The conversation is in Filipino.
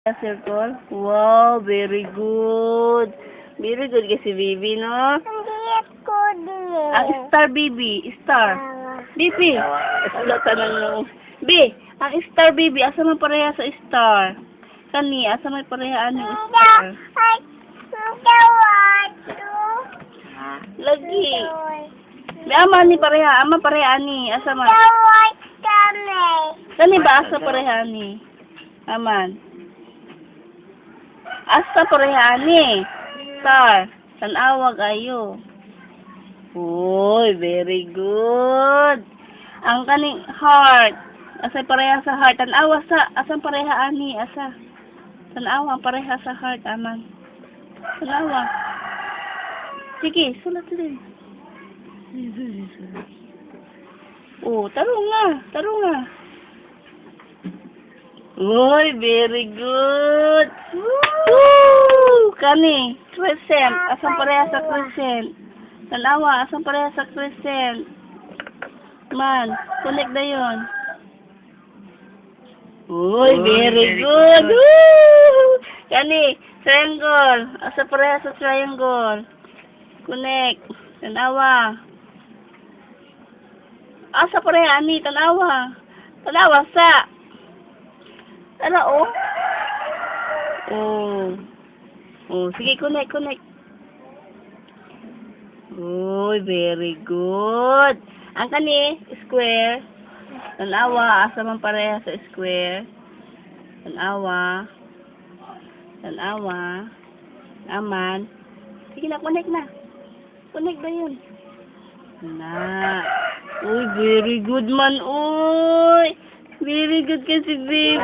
Circle? Wow, very good. Very good kasi baby, no? Hindi ko din. Ang star, baby. Star. Baby. Sulatan lang no. B, ang star, baby. Asa man pareha sa star? Kani, asa man pareha ang star? Lagi. May ama ni pareha. Ama pareha ni. Asa man? Kani ba asa pareha ni? Aman. Asa pareha ni? Star. Tanawag ayo. Uy, very good. Ang kaning heart. Asa pareha sa heart. Tanawa sa. Asa pareha ani? Asa? Tanawa pareha sa heart. Aman. Tanawa. Sige, sulat din. Oh, tarong nga. Tarong nga. Uy, very good. Woo! Kani, crescent. Asang pareha sa crescent. Tanawa, asang pareha sa crescent. Man, connect na yun. Uy, very good. Woo! Kani, triangle. Asang pareha sa triangle. Connect. Tanawa. Asa pareha ani, tanawa. Tanawa sa. Ano, oh? Oh. Oh, sige, connect. Uy, very good. Ang kani, square. Tanawa, asa man pareha sa square. Tanawa. Aman. Sige na, connect na. Connect ba yun? Na. Uy, very good man, uy. Very good kasi, baby.